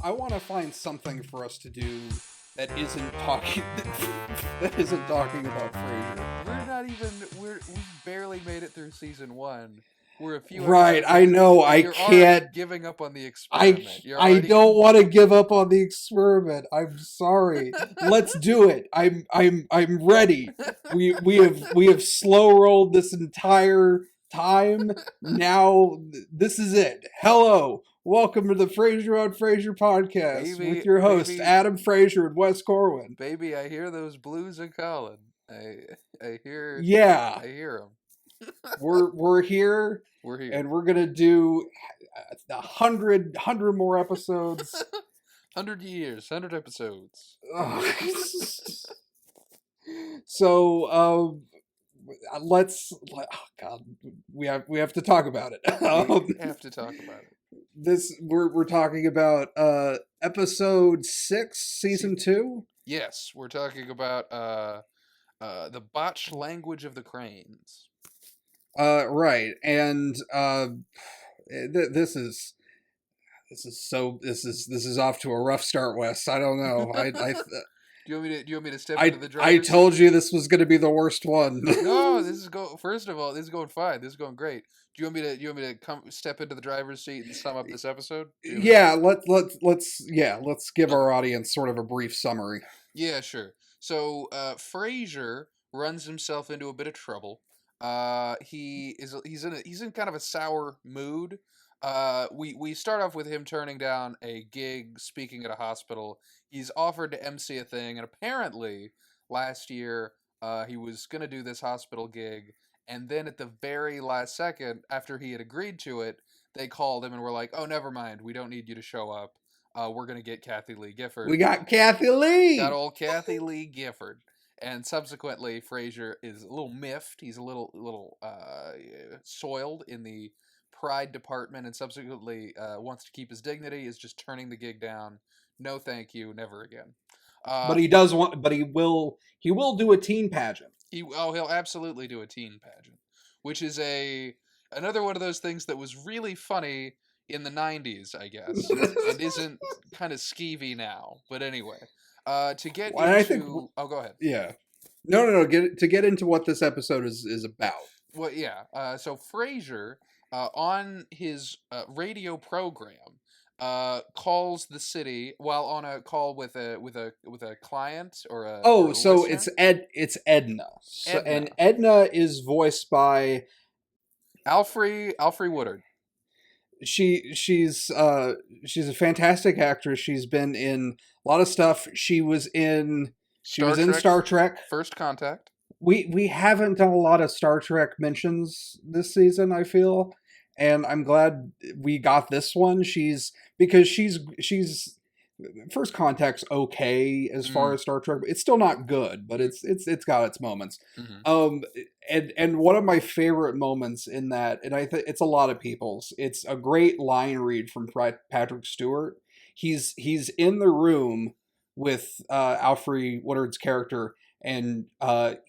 I want to find something for us to do that isn't talking that isn't talking about Frasier. We're not even. We barely made it through season one. We're a few Right, episodes I in, know. and I you're already can't. giving up on the I experiment. You're I already. don't want to give up on the experiment. I'm sorry. Let's do it. I'm ready. We have slow rolled this entire time. Now this is it. Hello. Welcome to the Frasier on Frasier podcast with baby, your host baby, Adam Frasier and Wes Corwin. baby. I hear those blues are calling. I hear. Yeah, I hear them. we're here We're here. and we're gonna do 100 more episodes. 100 years, 100 episodes. Ugh. So oh God, we have to talk about it. We have to talk about it. This we're talking about episode 6, season 2. Yes, we're talking about the botched language of the cranes. Right, and this is this is off to a rough start, Wes. I don't know. Do you want me to step I into the I driver's told seat? you this was going to be the worst one. No, First of all, this is going fine. This is going great. Do you want me to come step into the driver's seat and sum up this episode? Do you want me to- Yeah, let's give Okay. our audience sort of a brief summary. Yeah, sure. So, Frazier runs himself into a bit of trouble. He's in kind of a sour mood. We start off with him turning down a gig speaking at a hospital. He's offered to MC a thing, and apparently last year he was gonna do this hospital gig, and then at the very last second, after he had agreed to it, they called him and were like, "Oh, never mind. We don't need you to show up. We're gonna get Kathy Lee Gifford." We got Kathy Lee. Got old Kathy Lee Gifford. And subsequently, Frazier is a little miffed. He's a little soiled in the pride department, and subsequently wants to keep his dignity. Is just turning the gig down. No, thank you, never again. But he does want. But he will do a teen pageant. He'll absolutely do a teen pageant, which is another one of those things that was really funny in the '90s, I guess, and isn't kind of skeevy now. But anyway. To get Well, into, I think, go ahead. yeah, no. Get into what this episode is about. Well, yeah. So Frasier, on his radio program, calls the city while on a call with a client or Oh, a so listener. it's Edna. So, Edna. and Edna is voiced by Alfre Woodard. she's a fantastic actress. She's been in a lot of stuff. She was in Star Trek. First Contact. We haven't done a lot of Star Trek mentions this season, I feel, and I'm glad we got this one. She's First Contact's okay as far as Star Trek, but it's still not good, but it's got its moments. Mm-hmm. And one of my favorite moments in that, and I think it's a lot of people's, it's a great line read from Patrick Stewart. He's in the room with Alfre Woodard's character, and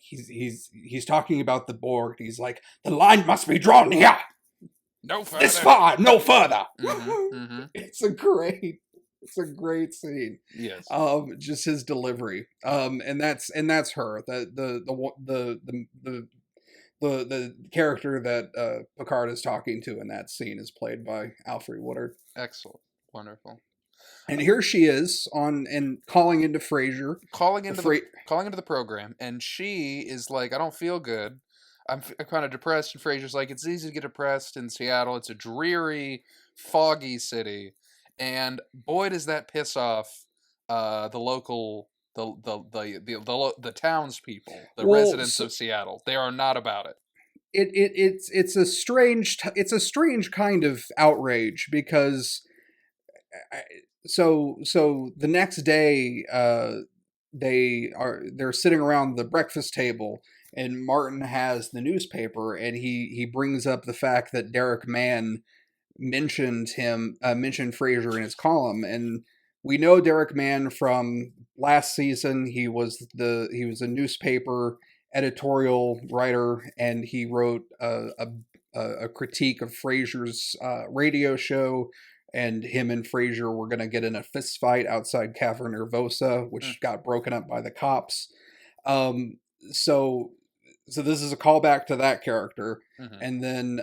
he's talking about the Borg. He's like, the line must be drawn here. No further. This far, no further. Mm-hmm. Mm-hmm. It's a great scene. Yes. Just his delivery. And that's her. The character that Picard is talking to in that scene is played by Alfre Woodard. Excellent. Wonderful. And here she is calling into Frasier. Calling into the program, and she is like, "I don't feel good. I'm kind of depressed." And Frasier's like, "It's easy to get depressed in Seattle. It's a dreary, foggy city." And boy, does that piss off the local, the townspeople, the residents of Seattle. They are not about it. It's a strange kind of outrage because so the next day they're sitting around the breakfast table, and Martin has the newspaper, and he brings up the fact that Derek Mann mentioned Frasier in his column, and we know Derek Mann from last season. He was a newspaper editorial writer, and he wrote a critique of Frasier's radio show and him and Frazier were going to get in a fist fight outside Cavern Nervosa, Mm, which got broken up by the cops. Um, so so this is a callback to that character, mm-hmm. and then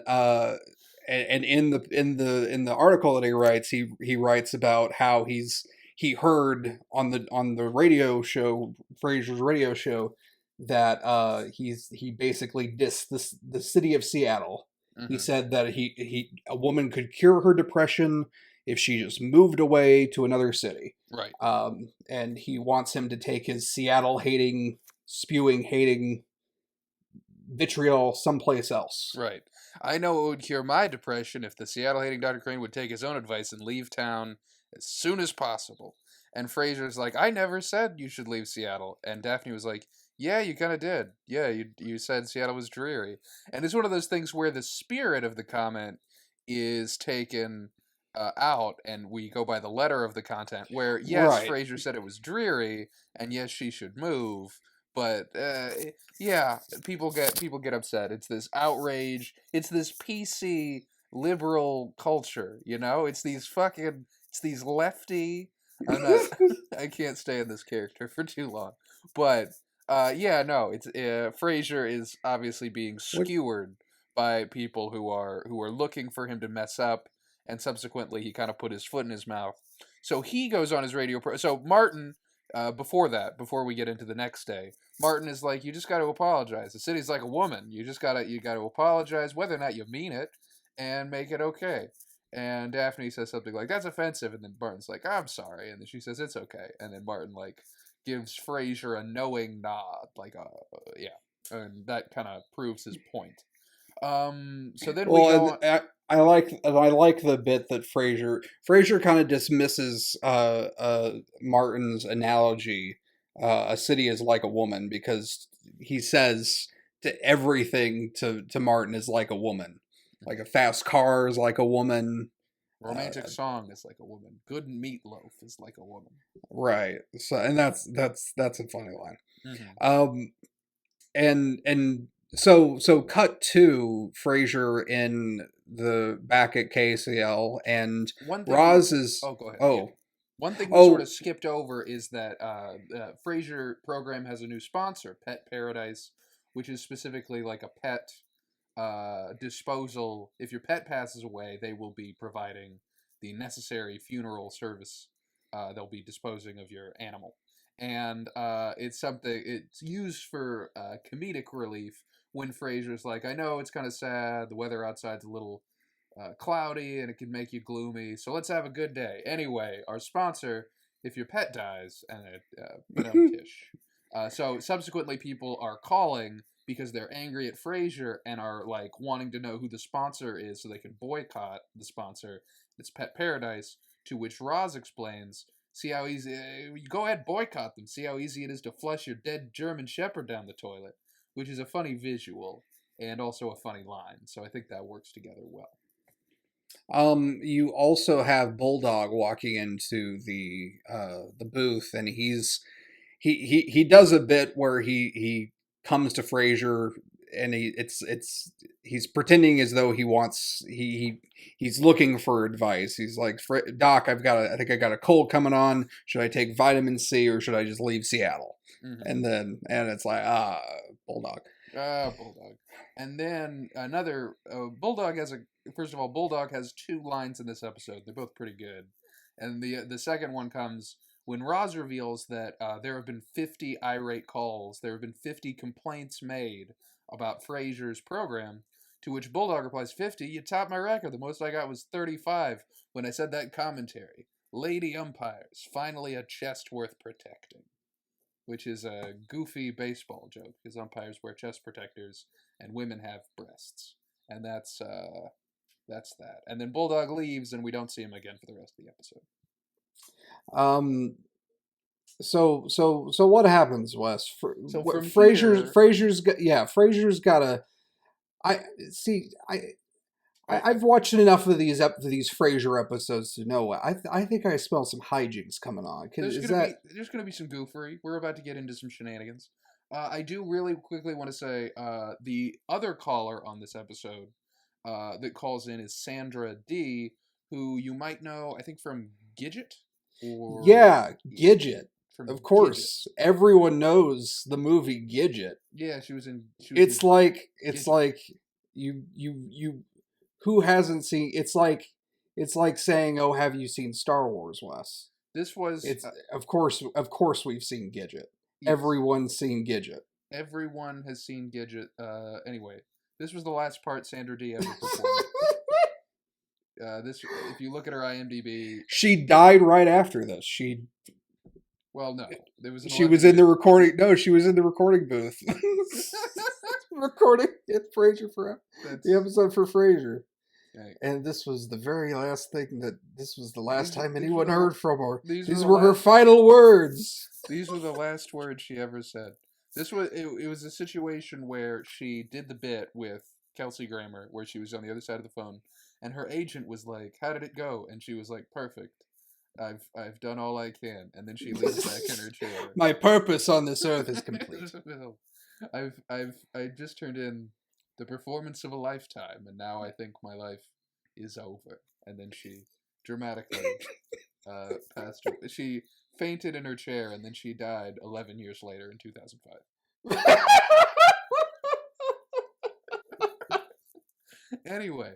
and in the article that he writes, he writes about how he heard on the radio show, Frazier's radio show, that he basically dissed the city of Seattle. He Mm-hmm. said that a woman could cure her depression if she just moved away to another city. Right. And he wants him to take his Seattle hating, spewing hating vitriol someplace else. Right. I know it would cure my depression if the Seattle hating Dr. Crane would take his own advice and leave town as soon as possible. And Fraser's like, I never said you should leave Seattle. And Daphne was like, yeah, you kind of did. Yeah, you said Seattle was dreary. And it's one of those things where the spirit of the comment is taken out, and we go by the letter of the content, where, yes, Right. Fraser said it was dreary, and yes, she should move. But yeah, people get upset. It's this outrage. It's this PC liberal culture. It's these lefty. I'm not. I can't stay in this character for too long. But yeah, no. It's Frasier is obviously being Which, skewered by people who are looking for him to mess up, and subsequently he kind of put his foot in his mouth. So he goes on his radio. So Martin. Before we get into the next day, Martin is like, you just got to apologize. The city's like a woman. You got to apologize, whether or not you mean it, and make it okay. And Daphne says something like, that's offensive. And then Martin's like, I'm sorry. And then she says, it's okay. And then Martin, like, gives Frazier a knowing nod, like, yeah. And that kind of proves his point. So then we go on. I like the bit that Frasier kind of dismisses Martin's analogy. A city is like a woman, because he says to everything to Martin is like a woman, like a fast car is like a woman. Romantic song is like a woman. Good meatloaf is like a woman. Right. So, and that's a funny line. Mm-hmm. And so cut to Frasier in the back at KCL, and One thing Roz is go ahead. Yeah. oh One thing we sort of skipped over is that Frazier program has a new sponsor, Pet Paradise, which is specifically like a pet disposal. If your pet passes away, they will be providing the necessary funeral service. They'll be disposing of your animal. And it's used for comedic relief when Frasier's like, I know it's kind of sad, the weather outside's a little cloudy and it can make you gloomy, so let's have a good day. Anyway, our sponsor, if your pet dies, and so subsequently people are calling because they're angry at Frasier and are like wanting to know who the sponsor is so they can boycott the sponsor. It's Pet Paradise, to which Roz explains, see how easy, go ahead, boycott them, see how easy it is to flush your dead German Shepherd down the toilet, which is a funny visual and also a funny line, so I think that works together well. You also have Bulldog walking into the booth, and he does a bit where he comes to Frasier, and he's pretending as though he's looking for advice. He's like, Doc, I think I got a cold coming on. Should I take vitamin C or should I just leave Seattle? Mm-hmm. And it's like, Bulldog. Bulldog. And then another Bulldog first of all, Bulldog has two lines in this episode. They're both pretty good. And the second one comes when Roz reveals that there have been 50 irate calls. There have been 50 complaints made about Frasier's program, to which Bulldog replies, 50? You topped my record. The most I got was 35 when I said that commentary. Lady umpires, finally a chest worth protecting. Which is a goofy baseball joke, because umpires wear chest protectors and women have breasts. And that's that. And then Bulldog leaves, and we don't see him again for the rest of the episode. So what happens, Wes? Frasier's got a. I see. I've watched enough of these Frasier episodes to know. I think I smell some hijinks coming on. There's gonna be some goofery. We're about to get into some shenanigans. I do really quickly want to say the other caller on this episode that calls in is Sandra D, who you might know, I think, from Gidget, or Yeah, Gidget. from Of Gidget. course, everyone knows the movie Gidget. Yeah, she was in. It's like Gidget. you who hasn't seen? It's like saying, "Oh, have you seen Star Wars, Wes?" This was It's of course we've seen Gidget. yes. Everyone's seen Gidget. Everyone has seen Gidget. Anyway, this was the last part Sandra Dee ever performed. This, if you look at her IMDb, She died right after this. well, no, there was an She was in the 11-year recording. No, she was in the recording booth, recording it Frasier for the episode for Frasier. Okay. And this was the very last thing that this was the last These- time these anyone were the- heard from her. these These were the were her last- final words. These were the last words she ever said. This was it was a situation where she did the bit with Kelsey Grammer, where she was on the other side of the phone, and her agent was like, "How did it go?" And she was like, "Perfect. I've done all I can." And then she leans back in her chair. My purpose on this earth is complete. I just turned in the performance of a lifetime, and now I think my life is over. And then she dramatically passed her. She fainted in her chair, and then she died 11 years later in 2005. Anyway,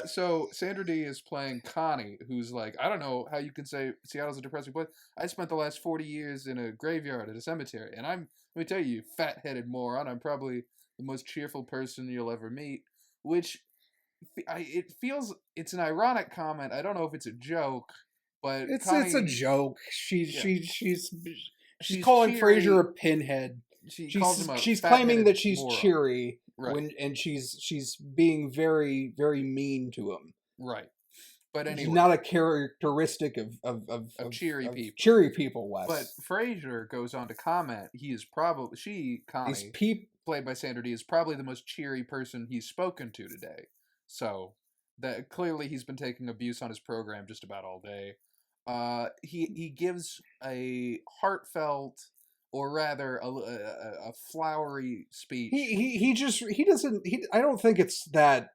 so Sandra Dee is playing Connie, who's like, I don't know how you can say Seattle's a depressing place. I spent the last 40 years in a graveyard at a cemetery, and let me tell you, fat-headed moron, I'm probably the most cheerful person you'll ever meet, which it feels, it's an ironic comment. I don't know if it's a joke, but It's Connie, a joke. She's she's calling cheery. Frasier a pinhead. She calls him a She's claiming fat-headed that she's moron. cheery Right. and she's being very very mean to him. Right. But It's anyway, not a characteristic of cheery of people. Cheery people, Wes. But Frasier goes on to comment, he is probably, Connie, played by Sandra Dee, is probably the most cheery person he's spoken to today. So, that clearly he's been taking abuse on his program just about all day. He gives a heartfelt, or rather a flowery speech. I don't think it's that.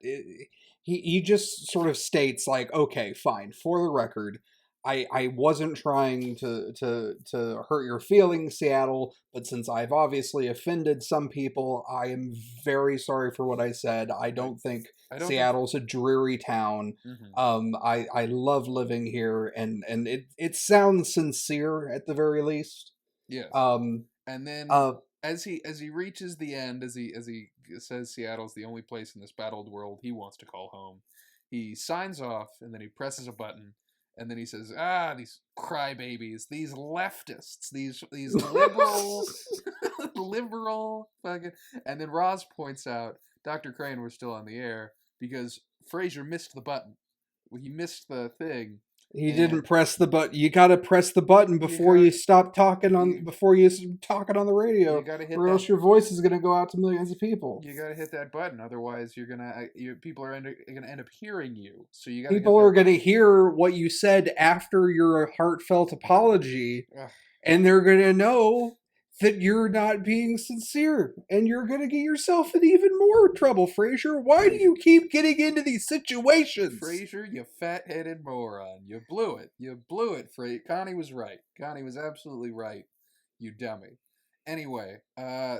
He just sort of states like, okay, fine. For the record, I wasn't trying to hurt your feelings, Seattle, but since I've obviously offended some people, I am very sorry for what I said. I don't think Seattle's a dreary town. Mm-hmm. I love living here, and it sounds sincere at the very least. Yes. And then as he reaches the end, as he says Seattle's the only place in this battled world he wants to call home, he signs off, and then he presses a button, and then he says, these crybabies, these leftists, these liberal fucking. And then Roz points out, Dr. Crane, we're still on the air because Frasier missed the button. He missed the thing. He didn't press the button. You gotta press the button before you stop talking before you talking on the radio, you gotta hit or else your voice is gonna go out to millions of people. You gotta hit that button, otherwise people are gonna end up hearing you. So you people are gonna hear what you said after your heartfelt apology, and they're gonna know that you're not being sincere, and you're gonna get yourself in even more trouble, Frasier. Why do you keep getting into these situations? Frasier, you fat-headed moron. You blew it. You blew it, Connie was right. Connie was absolutely right, you dummy. Anyway,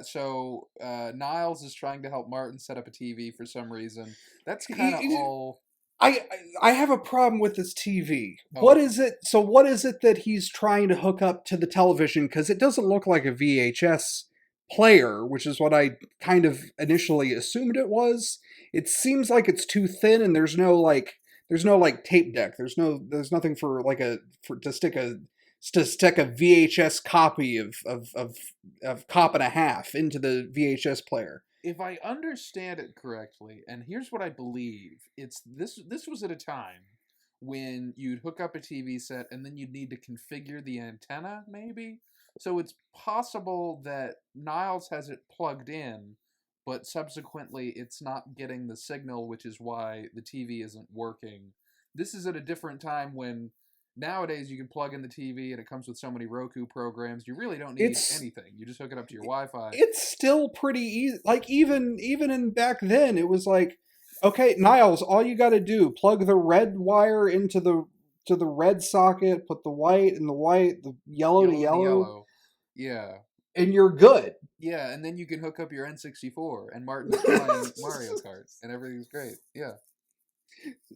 so Niles is trying to help Martin set up a TV for some reason. That's kind of all... I have a problem with this TV. Oh. What is it? So what is it that he's trying to hook up to the television? Because it doesn't look like a VHS player, which is what I kind of initially assumed it was. It seems like it's too thin, and there's no tape deck. There's nothing for to stick a VHS copy of Cop and a Half into the VHS player. If I understand it correctly, and here's what I believe, it's this was at a time when you'd hook up a TV set and then you'd need to configure the antenna, maybe? So it's possible that Niles has it plugged in, but subsequently it's not getting the signal, which is why the TV isn't working. This is at a different time when nowadays you can plug in the TV and it comes with so many Roku programs. You really don't need anything. You just hook it up to your Wi-Fi. It's still pretty easy. Like even in back then, it was like Okay, Niles, all you got to do, plug the red wire into the red socket, put the white in the white, the yellow to Yellow and the yellow, yellow. Yeah. and you're good. Yeah, and then you can hook up your N64 and Martin's playing Mario Kart and everything's great. Yeah.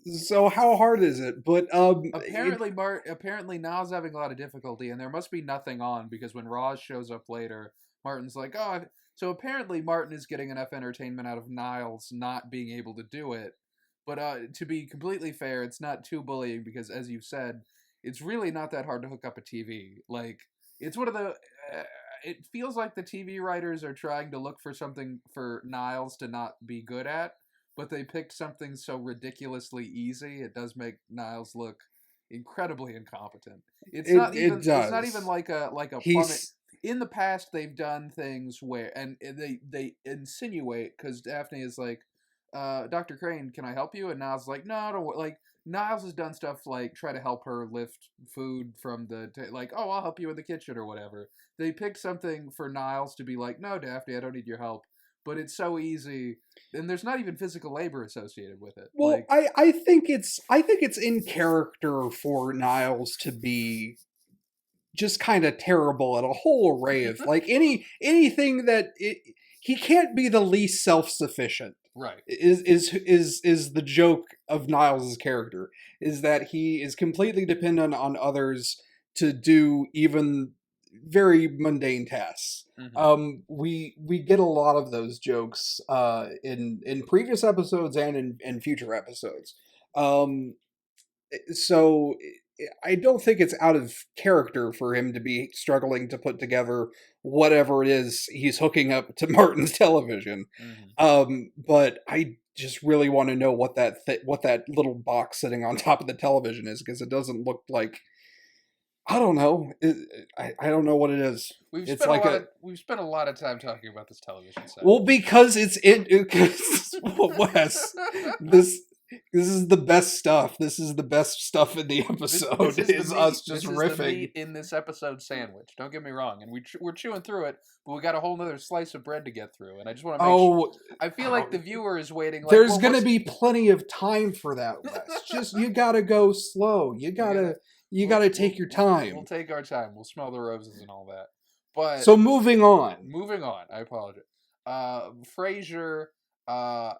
So how hard is it? But Apparently Niles having a lot of difficulty, and there must be nothing on because when Roz shows up later, Martin's like, "Oh." So apparently Martin is getting enough entertainment out of Niles not being able to do it. But to be completely fair, it's not too bullying because, as you said, it's really not that hard to hook up a TV. Like it's one of the. It feels like the TV writers are trying to look for something for Niles to not be good at, but they picked something so ridiculously easy. It does make Niles look incredibly incompetent. it It's not even does. like a plummet. He's In the past, they've done things where and they insinuate because Daphne is like, Dr. Crane, can I help you? And Niles is like, no, don't. Like Niles has done stuff like try to help her lift food from like, oh, I'll help you in the kitchen or whatever. They picked something for Niles to be like, no, Daphne, I don't need your help. But it's so easy, and there's not even physical labor associated with it. well, Like, I think it's in character for Niles to be just kind of terrible at a whole array of like anything he can't be the least self-sufficient. right. Is the joke of Niles' character is that he is completely dependent on others to do even very mundane tasks. Hmm. We get a lot of those jokes in previous episodes and in future episodes. Um, so I don't think it's out of character for him to be struggling to put together whatever it is he's hooking up to Martin's television. Hmm. But I just really want to know what what that little box sitting on top of the television is because it doesn't look like I don't know. I don't know what it is. It's like a We've spent a lot of time talking about this television set. well because it's Wes. This this is the best stuff. This is the best stuff in the episode. Is us just This is the riffing. meat in this episode sandwich. Don't get me wrong, and we're chewing through it, but we got a whole nother slice of bread to get through, and I just want to make. Oh, I feel like the viewer is waiting. Like, there's well, gonna be plenty of time for that, Wes. Just you gotta go slow. You gotta take your time. We'll take our time. We'll smell the roses and all that. But So moving on. moving on. I apologize. Frazier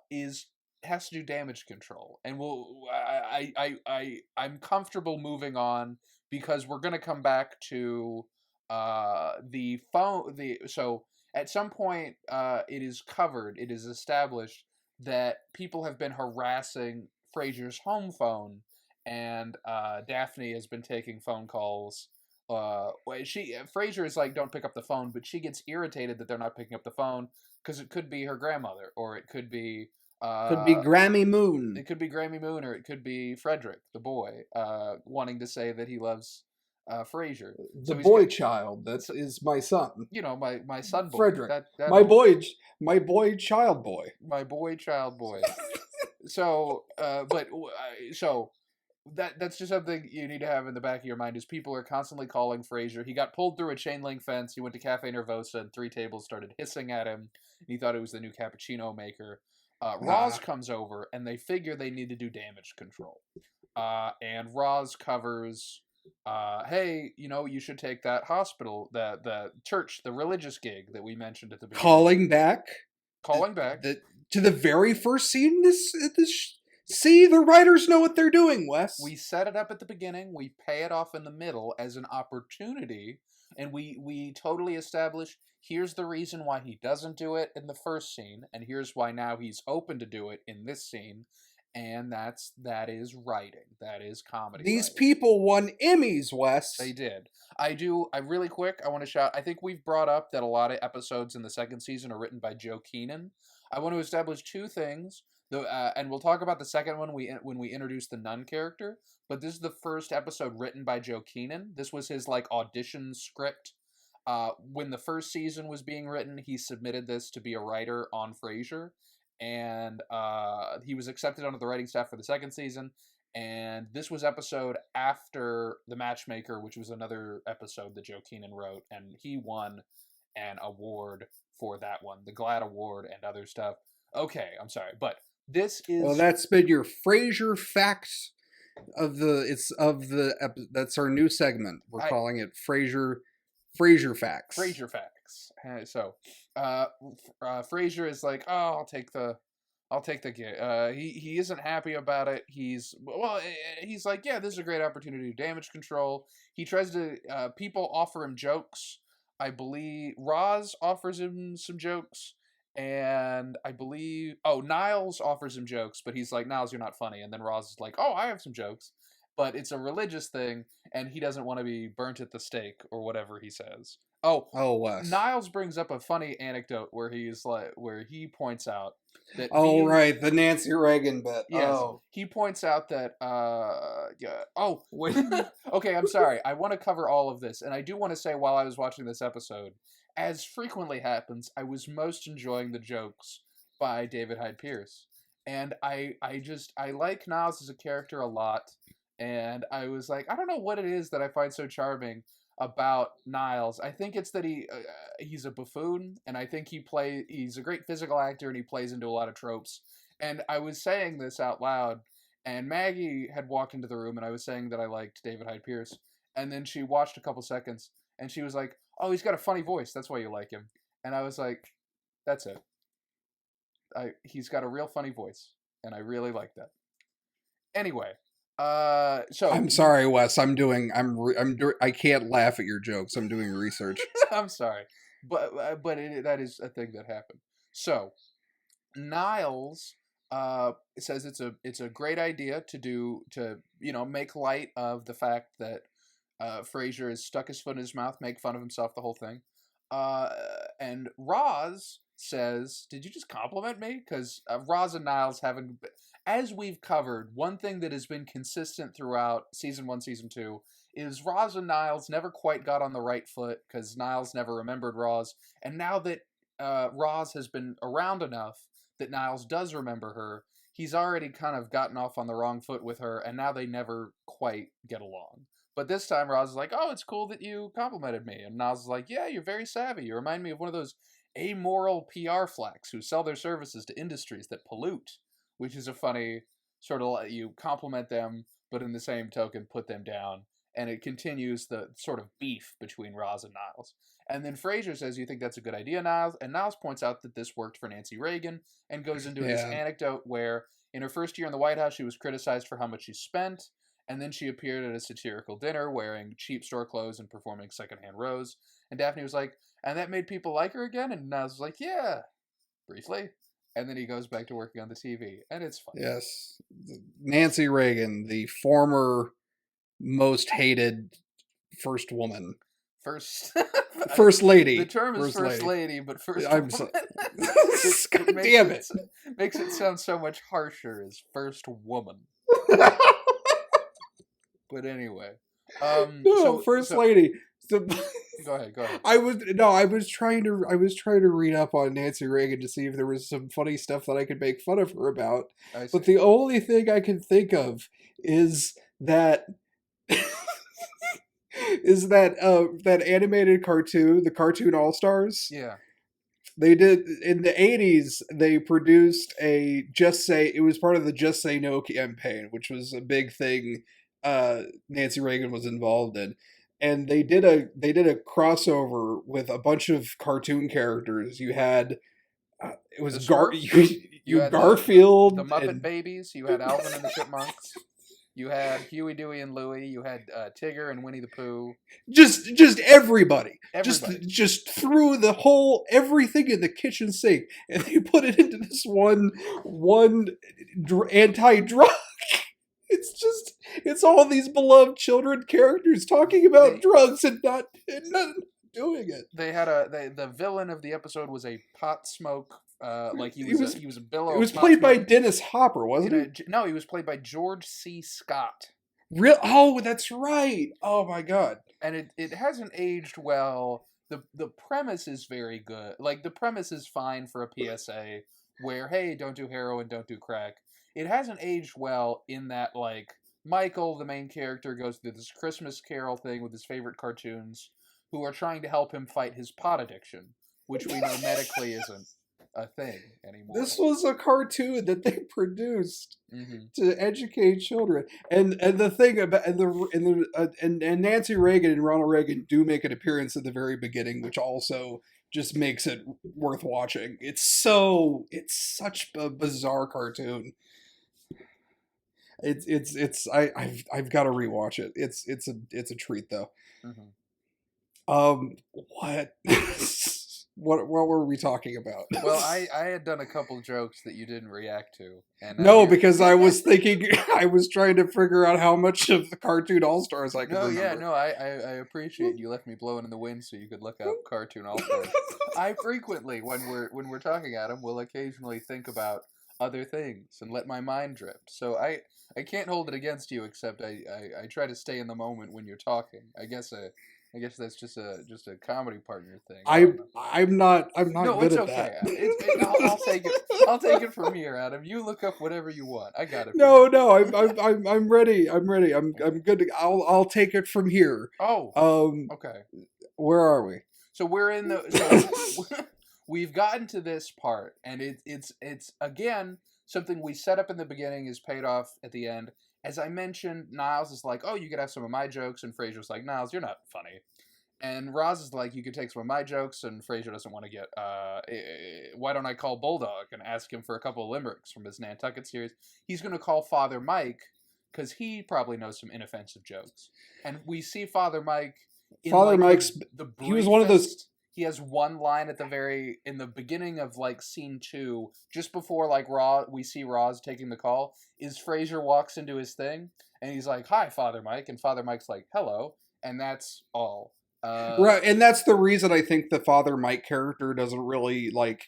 is has to do damage control, and I'm comfortable moving on because we're gonna come back to the phone. So at some point, it is covered. It is established that people have been harassing Frazier's home phone, and Daphne has been taking phone calls. Frazier is like, don't pick up the phone, but she gets irritated that they're not picking up the phone because it could be her grandmother, or it could be Could be Grammy Moon. it could be Grammy Moon, or it could be Frederick, the boy, wanting to say that he loves Frazier. The boy child. That is my son. You know, my son boy, Frederick. that My boy child boy. my boy, child boy. So, so that's just something you need to have in the back of your mind is people are constantly calling Frazier. He got pulled through a chain link fence. He went to Cafe Nervosa and three tables started hissing at him. And he thought it was the new cappuccino maker. Roz comes over and they figure they need to do damage control. And Roz covers, hey, you know, you should take that hospital, the church, the religious gig that we mentioned at the beginning. Calling back to the very first scene. See, the writers know what they're doing, Wes. We set it up at the beginning, we pay it off in the middle as an opportunity, and we totally establish here's the reason why he doesn't do it in the first scene, and here's why now he's open to do it in this scene, and that is writing. That is comedy. These writing. people won Emmys, Wes. They did. I really quick, I want to shout, I think we've brought up that a lot of episodes in the second season are written by Joe Keenan. I want to establish two things. And we'll talk about the second one when we introduce the nun character. But this is the first episode written by Joe Keenan. This was his like audition script. When the first season was being written, he submitted this to be a writer on Frasier, and he was accepted onto the writing staff for the second season. And this was episode after The Matchmaker, which was another episode that Joe Keenan wrote, and he won an award for that one, the GLAAD Award and other stuff. Okay, I'm sorry, but This Well, is that's been your Frasier facts that's our new segment. We're calling it Frasier facts. Frazier facts. So, Frazier is like, oh, I'll take the gig. He isn't happy about it. He's like, yeah, this is a great opportunity to damage control. He tries to. People offer him jokes. I believe Roz offers him some jokes, and I believe Niles offers him jokes, but he's like, Niles, you're not funny. And then Roz is like, oh, I have some jokes, but it's a religious thing, and he doesn't want to be burnt at the stake or whatever he says. Wes. Niles brings up a funny anecdote where he points out that right, the Nancy Reagan bit. Yes, he points out that okay, I'm sorry. I want to cover all of this, and I do want to say while I was watching this episode, as frequently happens, I was most enjoying the jokes by David Hyde Pierce, and I like Niles as a character a lot, and I was like, I don't know what it is that I find so charming about Niles. I think it's that he's a buffoon, and I think he's a great physical actor, and he plays into a lot of tropes. And I was saying this out loud, and Maggie had walked into the room, and I was saying that I liked David Hyde Pierce, and then she watched a couple seconds, and she was like, "Oh, he's got a funny voice. That's why you like him." And I was like, "That's it. He's got a real funny voice, and I really like that." Anyway. So I'm sorry, Wes. I can't laugh at your jokes. I'm doing research. I'm sorry, but that is a thing that happened. So Niles says it's a great idea to make light of the fact that Frazier has stuck his foot in his mouth, make fun of himself, the whole thing. And Roz says, "Did you just compliment me?" Because Roz and Niles haven't. As we've covered, one thing that has been consistent throughout season 1, season 2 is Roz and Niles never quite got on the right foot because Niles never remembered Roz. And now that Roz has been around enough that Niles does remember her, he's already kind of gotten off on the wrong foot with her, and now they never quite get along. But this time Roz is like, oh, it's cool that you complimented me. And Niles is like, yeah, you're very savvy. You remind me of one of those amoral PR flacks who sell their services to industries that pollute. Which is a funny sort of you compliment them, but in the same token put them down. And it continues the sort of beef between Roz and Niles. And then Frazier says, you think that's a good idea, Niles? And Niles points out that this worked for Nancy Reagan and goes into this anecdote where in her first year in the White House, she was criticized for how much she spent. And then she appeared at a satirical dinner wearing cheap store clothes and performing secondhand rows. And Daphne was like, and that made people like her again? And Niles was like, yeah, briefly. And then he goes back to working on the TV, and it's fun. Yes. Nancy Reagan, the former most hated first woman. First lady. The term is first lady, but first I'm woman. God damn it. Makes it sound so much harsher as first woman. But anyway. First lady. Go ahead. I was trying to read up on Nancy Reagan to see if there was some funny stuff that I could make fun of her about. But the only thing I can think of is that that animated cartoon, the Cartoon All-Stars. Yeah. They did in the 80s. They produced it was part of the Just Say No campaign, which was a big thing Nancy Reagan was involved in. And they did a crossover with a bunch of cartoon characters. You had it was you had Garfield, the Muppet Babies. You had Alvin and the Chipmunks. You had Huey, Dewey, and Louie. You had Tigger and Winnie the Pooh. Just everybody. Just threw the whole everything in the kitchen sink, and they put it into this one anti-drug. It's all these beloved children characters talking about drugs and not doing it. They had the villain of the episode was a pot smoke. He was a billow. It was played by Dennis Hopper, wasn't it? No, he was played by George C. Scott. Real? Oh, that's right. Oh my god. And it hasn't aged well. The premise is very good. Like the premise is fine for a PSA where hey, don't do heroin, don't do crack. It hasn't aged well in that, like, Michael, the main character, goes through this Christmas Carol thing with his favorite cartoons, who are trying to help him fight his pot addiction, which we know medically isn't a thing anymore. This was a cartoon that they produced Mm-hmm. to educate children, and the thing about and Nancy Reagan and Ronald Reagan do make an appearance at the very beginning, which also just makes it worth watching. It's such a bizarre cartoon. I've got to rewatch it. It's a treat though. Mm-hmm. What? What were we talking about? Well, I had done a couple jokes that you didn't react to. And no, because I was thinking, I was trying to figure out how much of the Cartoon All-Stars I could remember. Yeah, no, I appreciate you left me blowing in the wind so you could look up Cartoon All-Stars. I frequently, when we're talking, Adam, will occasionally think about other things and let my mind drift. So I can't hold it against you, except I try to stay in the moment when you're talking. I guess that's just a comedy partner thing. I'm not no, good it's at okay. that. I'll take it. I'll take it from here, Adam. You look up whatever you want. I got it. No, I'm ready. I'm ready. I'm good to. I'll take it from here. Oh. Okay. Where are we? So we're in the. We've gotten to this part, and it's again something we set up in the beginning is paid off at the end. As I mentioned, Niles is like, "Oh, you could have some of my jokes," and Frasier's like, "Niles, you're not funny." And Roz is like, "You could take some of my jokes," and Frasier doesn't want to get. Why don't I call Bulldog and ask him for a couple of limericks from his Nantucket series? He's going to call Father Mike because he probably knows some inoffensive jokes. And we see Father Mike. Father Mike's. He was one of those. He has one line at in the beginning of like scene 2, just before like we see Roz taking the call. Is Frasier walks into his thing and he's like, "Hi, Father Mike," and Father Mike's like, "Hello," and that's all. Right, and that's the reason I think the Father Mike character doesn't really like.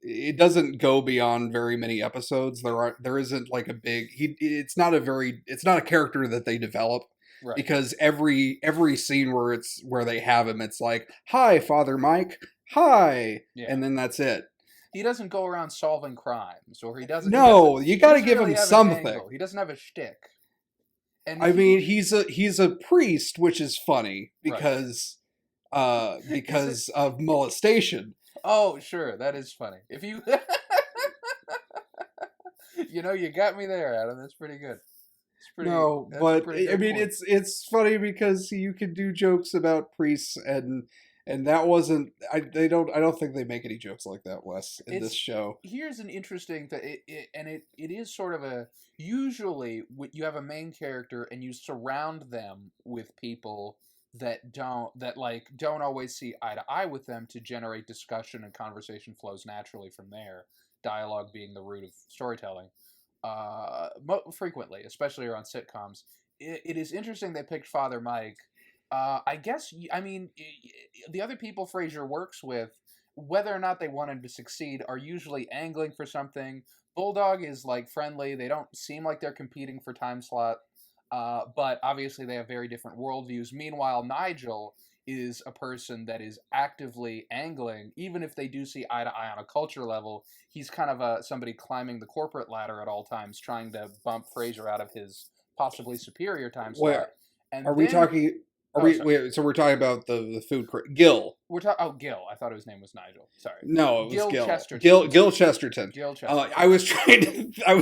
It doesn't go beyond very many episodes. There isn't like a big. It's not a character that they develop. Right. Because every scene where they have him, it's like, "Hi, Father Mike, hi," and then that's it. He doesn't go around solving crimes, or he doesn't. No, you got to give him something. He doesn't have a shtick. And I mean, he's a priest, which is funny because of molestation. Oh, sure, that is funny. If you, you got me there, Adam. That's pretty good. No, but I mean, it's funny because you can do jokes about priests, and that wasn't. I don't think they make any jokes like that, Wes, in this show. Here's an interesting thing, it is sort of a usually you have a main character and you surround them with people that don't always see eye to eye with them to generate discussion, and conversation flows naturally from there. Dialogue being the root of storytelling. Frequently, especially around sitcoms, it is interesting they picked Father Mike. I guess, I mean, the other people Frasier works with, whether or not they want him to succeed, are usually angling for something. Bulldog is like friendly. They don't seem like they're competing for time slot, but obviously they have very different worldviews. Meanwhile, Nigel is a person that is actively angling, even if they do see eye to eye on a culture level. He's kind of somebody climbing the corporate ladder at all times, trying to bump Frasier out of his possibly superior time slot. We talking? So we're talking about the food Gil. We're talking. Oh, Gil. I thought his name was Nigel. Sorry. No, it was Gil. Chesterton. Gil Chesterton. Gil Chesterton. I was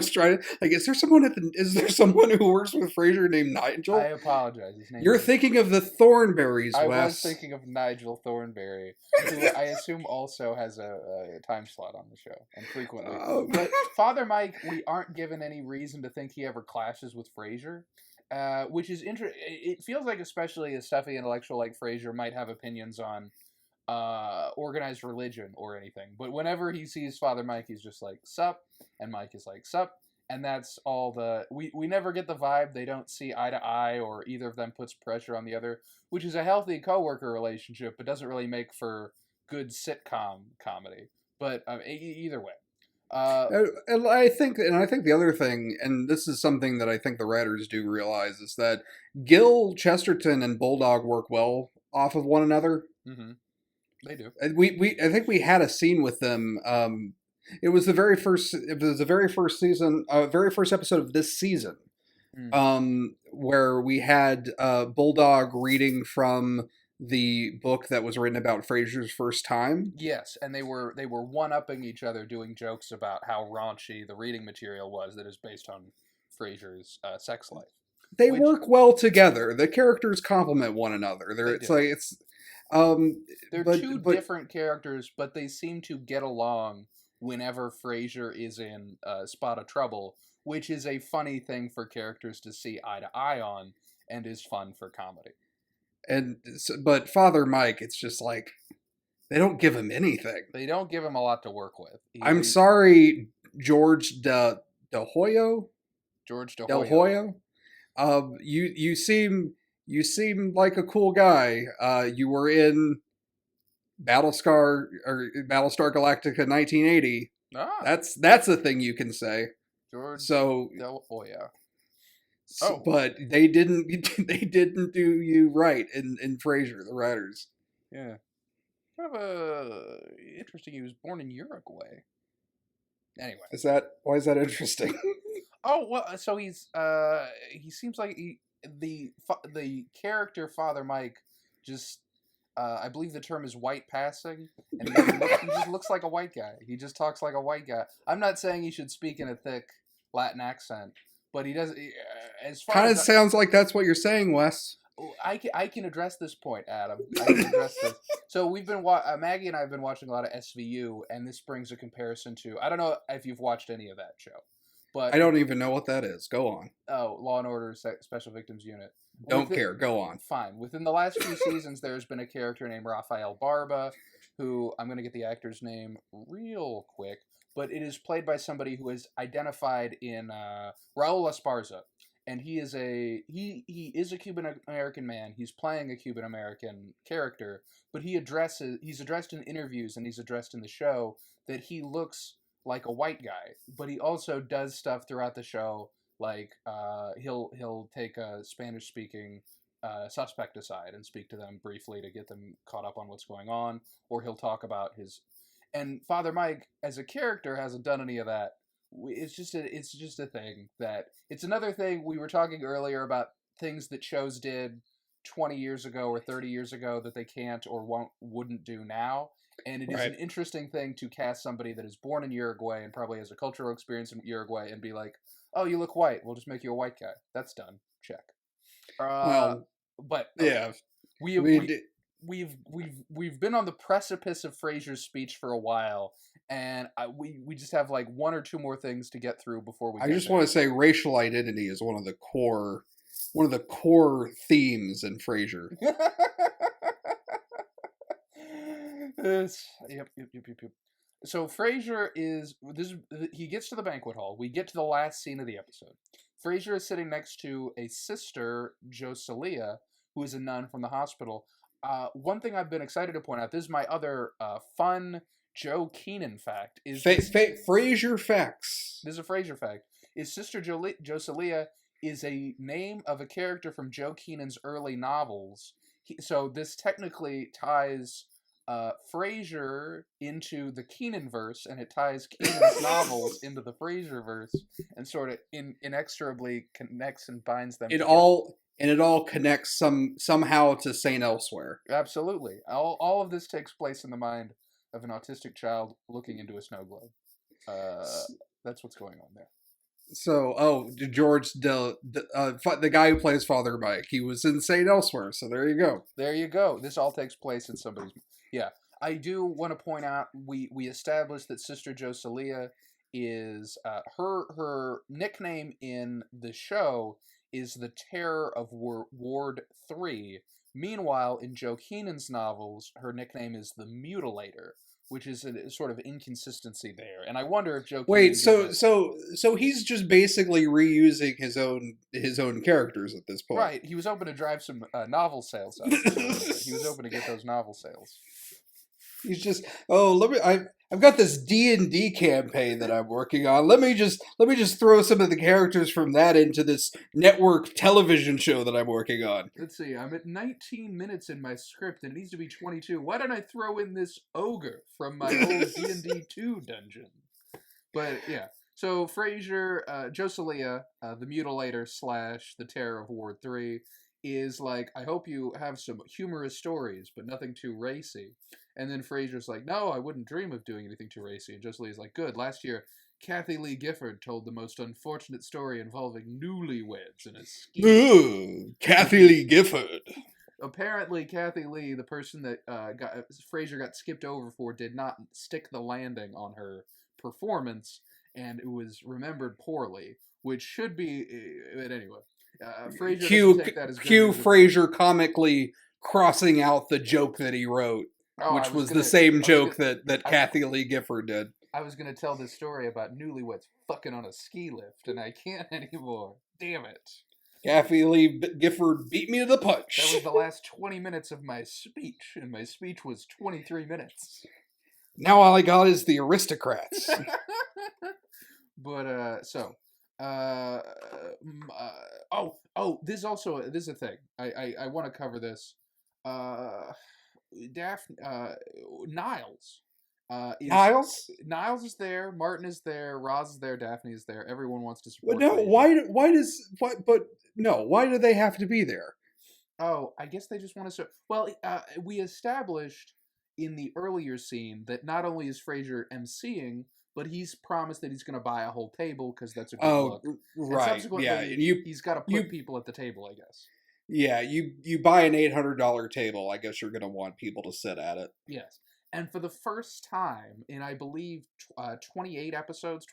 trying to. Like, is there someone who works with Frasier named Nigel? I apologize. His name. You're thinking of the Thornberrys, Wes. I was thinking of Nigel Thornberry, who I assume also has a time slot on the show, and frequently. But Father Mike, we aren't given any reason to think he ever clashes with Frasier. Which is interesting. It feels like especially a stuffy intellectual like Frasier might have opinions on organized religion or anything. But whenever he sees Father Mike, he's just like, "Sup," and Mike is like, "Sup," and that's all we never get the vibe they don't see eye to eye, or either of them puts pressure on the other, which is a healthy coworker relationship, but doesn't really make for good sitcom comedy. But either way. And I think the other thing, and this is something that I think the writers do realize, is that Gil Chesterton and Bulldog work well off of one another. Mm-hmm. They do. And I think we had a scene with them. It was the very first season, very first episode of this season, where we had Bulldog reading from the book that was written about Frasier's first time. Yes, and they were one-upping each other, doing jokes about how raunchy the reading material was that is based on Frasier's sex life. They Which work well together. The characters complement one another. they It's do. like it's um They're but two but different characters, but they seem to get along whenever Frasier is in a spot of trouble, which is a funny thing for characters to see eye to eye on, and is fun for comedy. but Father Mike, it's just like they don't give him anything. They don't give him a lot to work with. I'm sorry, George De Hoyo, George Del DeHoyo. Hoyo. You seem like a cool guy. You were in Battlestar Galactica 1980. Ah, That's a thing you can say. George So, DeHoyo. Oh. but they didn't they didn't do you right in Frasier, the writers. Yeah. Kind of interesting. He was born in Uruguay. Anyway. Why is that interesting? Oh well, so he seems like the character Father Mike just I believe the term is white passing, and he just looks like a white guy. He just talks like a white guy. I'm not saying he should speak in a thick Latin accent, but he does. As far Kind of as sounds like that's what you're saying, Wes. I can address this point, Adam. I can address this. So we've been Maggie and I have been watching a lot of SVU, and this brings a comparison to I don't know if you've watched any of that show, but I don't even know what that is. Go on. oh, Law and Order Special Victims Unit. Don't care. Go on. Fine. Within the last few seasons, there's been a character named Rafael Barba, who I'm going to get the actor's name real quick, but it is played by somebody who is identified in Raul Esparza. And he is a Cuban American man. He's playing a Cuban American character, but he's addressed in interviews and he's addressed in the show that he looks like a white guy, but he also does stuff throughout the show like he'll take a Spanish speaking suspect aside and speak to them briefly to get them caught up on what's going on, or he'll talk about his. And Father Mike as a character hasn't done any of that. It's just a thing that it's another thing we were talking earlier about things that shows did 20 years ago or 30 years ago that they can't or wouldn't do now. And it is an interesting thing to cast somebody that is born in Uruguay and probably has a cultural experience in Uruguay and be like, "Oh, you look white. We'll just make you a white guy." That's done. Check. But okay. Yeah, We've been on the precipice of Frasier's speech for a while, and we just have like one or two more things to get through before we. I just want to say racial identity is one of the core themes in Frasier. Yep. So Frasier he gets to the banquet hall. We get to the last scene of the episode. Frasier is sitting next to a sister, Josalia, who is a nun from the hospital. One thing I've been excited to point out, this is my other fun Joe Keenan fact. Is Frasier facts. This is a Frasier fact. Is Sister Josalia is a name of a character from Joe Keenan's early novels. So this technically ties Frasier into the Keenan verse, and it ties Keenan's novels into the Frasier verse, and sort of inexorably connects and binds them. It all connects somehow to Saint Elsewhere. Absolutely, all of this takes place in the mind of an autistic child looking into a snow globe. That's what's going on there. So, George, the guy who plays Father Mike, he was in Saint Elsewhere. So there you go. There you go. This all takes place in somebody's. Yeah, I do want to point out we established that Sister Josalia is her nickname in the show is the Terror of Ward 3. Meanwhile, in Joe Keenan's novels, her nickname is the Mutilator, which is a sort of inconsistency there. And I wonder if Joe Wait, so he's just basically reusing his own characters at this point. Right. He was hoping to drive some novel sales up. He was hoping to get those novel sales. He's just, I've got this D&D campaign that I'm working on. Let me just throw some of the characters from that into this network television show that I'm working on. Let's see. I'm at 19 minutes in my script and it needs to be 22. Why don't I throw in this ogre from my old D&D 2 dungeon? But yeah. So Frasier, Josalia, the Mutilator / the Terror of Ward 3 is like, I hope you have some humorous stories, but nothing too racy. And then Frasier's like, no, I wouldn't dream of doing anything too racy. And Josie Lee's like, good. Last year, Kathy Lee Gifford told the most unfortunate story involving newlyweds in a ski. Ooh, Kathy Lee Gifford. Apparently, Kathy Lee, the person that Frasier got skipped over for, did not stick the landing on her performance, and it was remembered poorly, which should be. But anyway, Frasier doesn't take that as good Cue news at all. Frasier comically crossing out the joke that he wrote, which was the same joke that Kathy Lee Gifford did. I was going to tell this story about newlyweds fucking on a ski lift, and I can't anymore. Damn it. Kathy Lee Gifford beat me to the punch. That was the last 20 minutes of my speech, and my speech was 23 minutes. Now all I got is the aristocrats. But, this is a thing. I want to cover this. Niles. Niles is there. Martin is there. Roz is there. Daphne is there. Everyone wants to support. No, why do they have to be there? Oh, I guess they just want to. Well, we established in the earlier scene that not only is Frasier emceeing, but he's promised that he's going to buy a whole table because that's a good look. Right. And subsequently, he's got to put people at the table, I guess. Yeah, you buy an $800 table. I guess you're going to want people to sit at it. Yes. And for the first time in, I believe, 29 episodes,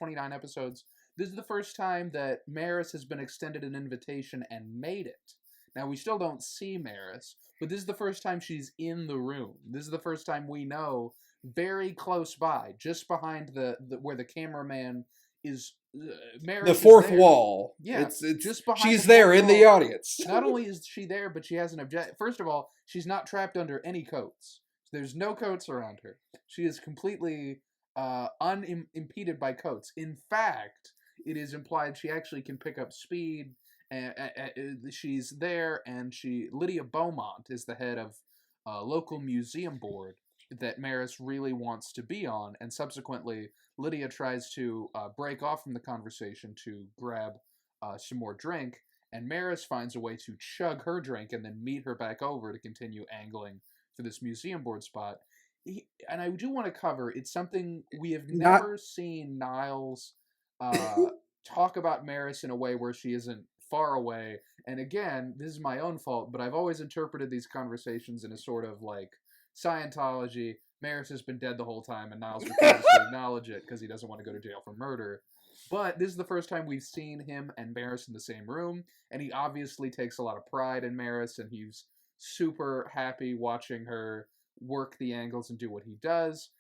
this is the first time that Maris has been extended an invitation and made it. Now, we still don't see Maris, but this is the first time she's in the room. This is the first time we know, very close by, just behind the where the cameraman is. Maris the fourth is wall. Yeah, it's just behind. She's there in the audience. Not only is she there, but she has an object. First of all, she's not trapped under any coats. There's no coats around her. She is completely unimpeded by coats. In fact, it is implied she actually can pick up speed. She's there, and Lydia Beaumont is the head of a local museum board that Maris really wants to be on, and subsequently Lydia tries to break off from the conversation to grab some more drink, and Maris finds a way to chug her drink and then meet her back over to continue angling for this museum board spot. And I do want to cover, it's something we have never seen Niles talk about Maris in a way where she isn't far away. And again, this is my own fault, but I've always interpreted these conversations in a sort of like Scientology. Maris has been dead the whole time, and Niles refuses to acknowledge it because he doesn't want to go to jail for murder. But this is the first time we've seen him and Maris in the same room, and he obviously takes a lot of pride in Maris, and he's super happy watching her work the angles and do what he does,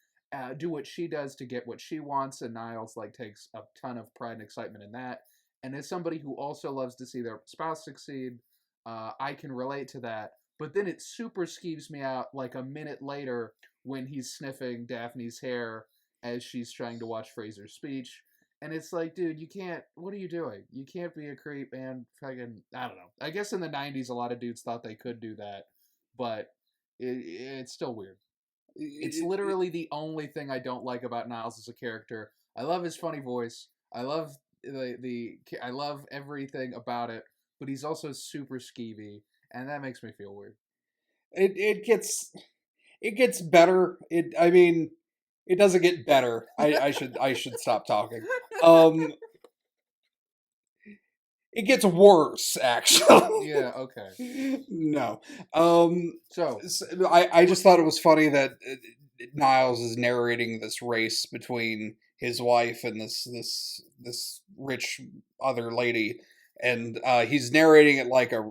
do what she does to get what she wants, and Niles takes a ton of pride and excitement in that. And as somebody who also loves to see their spouse succeed, I can relate to that. But then it super skeeves me out like a minute later when he's sniffing Daphne's hair as she's trying to watch Frasier's speech. And it's like, dude, you can't, what are you doing? You can't be a creep, man. Fucking, I don't know. I guess in the 90s, a lot of dudes thought they could do that, but it's still weird. It's literally the only thing I don't like about Niles as a character. I love his funny voice. I love I love everything about it, but he's also super skeevy, and that makes me feel weird. It gets better. It doesn't get better. I should stop talking. It gets worse, actually. Yeah, okay. No. So I just thought it was funny that Niles is narrating this race between his wife and this rich other lady, and he's narrating it like a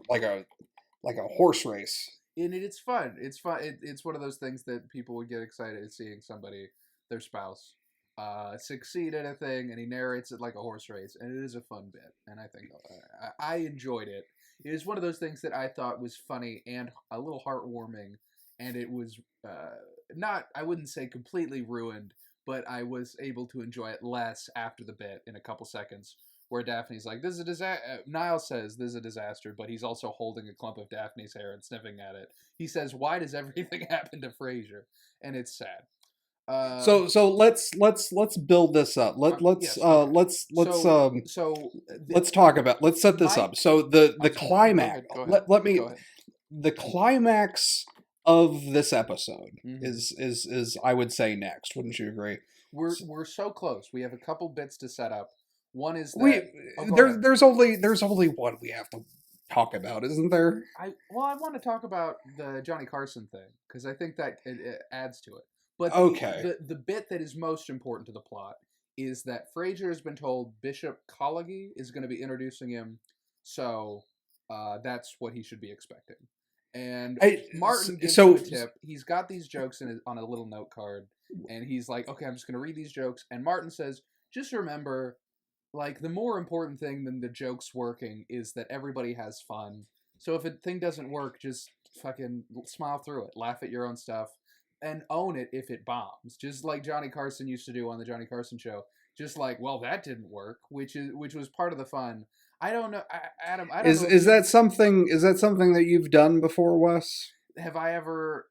horse race. And it's fun. It's fun. It's one of those things that people would get excited at seeing somebody, their spouse, succeed at a thing, and he narrates it like a horse race, and it is a fun bit. And I think I enjoyed it. It was one of those things that I thought was funny and a little heartwarming, and it was not, I wouldn't say completely ruined, but I was able to enjoy it less after the bit in a couple seconds, where Daphne's like, this is a disaster. Niles says, this is a disaster, but he's also holding a clump of Daphne's hair and sniffing at it. He says, why does everything happen to Frasier? And it's sad. So let's build this up. Yes. Okay. Let's talk about. Let's set this up. So the I'm sorry. climax. Go ahead. Let me. Go ahead. The climax of this episode Mhm. is I would say next. Wouldn't you agree? We're so close. We have a couple bits to set up. One is We that go ahead. there's only one we have to talk about, isn't there? I want to talk about the Johnny Carson thing because I think that it adds to it. But Okay. the bit that is most important to the plot is that Frazier has been told Bishop Collegy is going to be introducing him, so that's what he should be expecting. And Martin gives him a tip. He's got these jokes on a little note card, and he's like, "Okay, I'm just going to read these jokes." And Martin says, "Just remember, like, the more important thing than the jokes working is that everybody has fun. So if a thing doesn't work, just fucking smile through it, laugh at your own stuff, and own it if it bombs." Just like Johnny Carson used to do on the Johnny Carson show. Just like, well, that didn't work, which was part of the fun. I don't know, Adam. I don't know. Is that something? Is that something that you've done before, Wes? Have I ever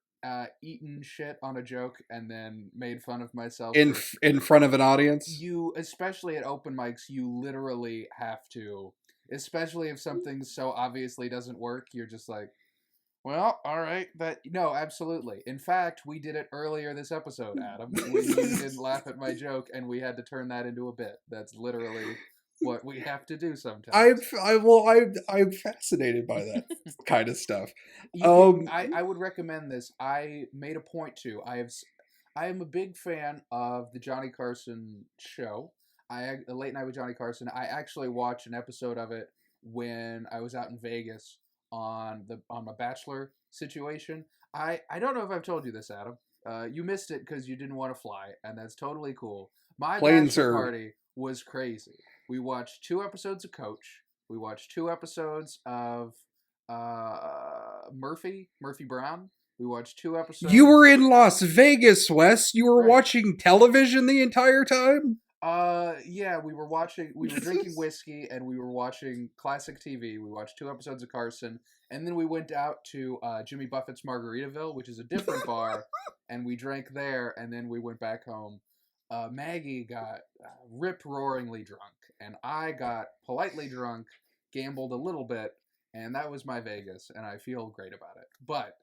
eaten shit on a joke and then made fun of myself in front of an audience? You, especially at open mics, you literally have to. Especially if something so obviously doesn't work, you're just like, well, all right. No, absolutely. In fact, we did it earlier this episode, Adam. You didn't laugh at my joke, and we had to turn that into a bit. That's literally what we have to do sometimes. I'm fascinated by that kind of stuff. I would recommend this. I made a point to. I am a big fan of the Johnny Carson show. Late Night with Johnny Carson. I actually watched an episode of it when I was out in Vegas on my bachelor situation. I don't know if I've told you this, Adam. You missed it because you didn't want to fly, and that's totally cool. My bachelor party was crazy. We watched 2 episodes of Coach. We watched 2 episodes of Murphy Brown. We watched 2 episodes. You were in Las Vegas, Wes. You were watching television the entire time? Yeah, we were drinking whiskey and we were watching classic TV. We watched 2 episodes of Carson, and then we went out to Jimmy Buffett's Margaritaville, which is a different bar, and we drank there, and then we went back home. Maggie got rip-roaringly drunk, and I got politely drunk, gambled a little bit, and that was my Vegas, and I feel great about it. But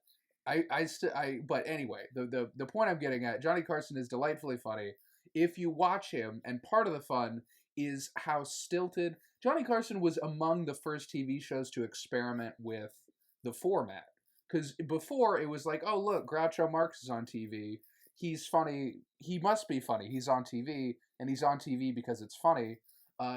but anyway, the point I'm getting at, Johnny Carson is delightfully funny. If you watch him, and part of the fun is how stilted Johnny Carson was among the first TV shows to experiment with the format. Because before it was like, oh look, Groucho Marx is on TV. He's funny. He must be funny. He's on TV, and he's on TV because it's funny.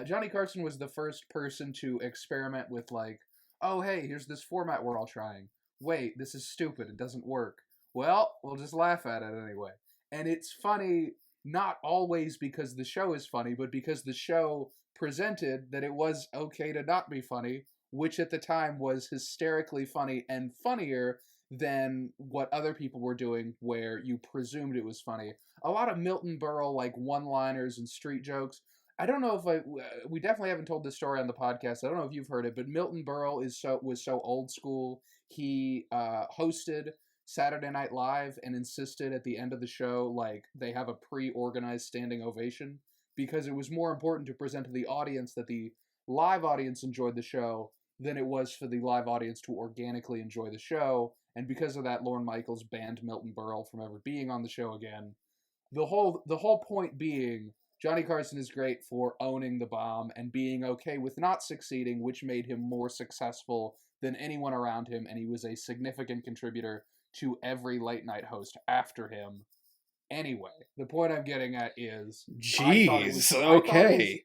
Johnny Carson was the first person to experiment with like, oh hey, here's this format we're all trying. Wait, this is stupid. It doesn't work. Well, we'll just laugh at it anyway. And it's funny not always because the show is funny, but because the show presented that it was okay to not be funny, which at the time was hysterically funny and funnier than what other people were doing where you presumed it was funny. A lot of Milton Berle like one-liners and street jokes. I don't know if we definitely haven't told this story on the podcast. I don't know if you've heard it, but Milton Berle was so old school. He hosted Saturday Night Live and insisted at the end of the show like they have a pre-organized standing ovation because it was more important to present to the audience that the live audience enjoyed the show than it was for the live audience to organically enjoy the show. And because of that, Lorne Michaels banned Milton Berle from ever being on the show again. The whole point being, Johnny Carson is great for owning the bomb and being okay with not succeeding, which made him more successful than anyone around him, and he was a significant contributor to every late night host after him. Anyway, the point I'm getting at is, jeez,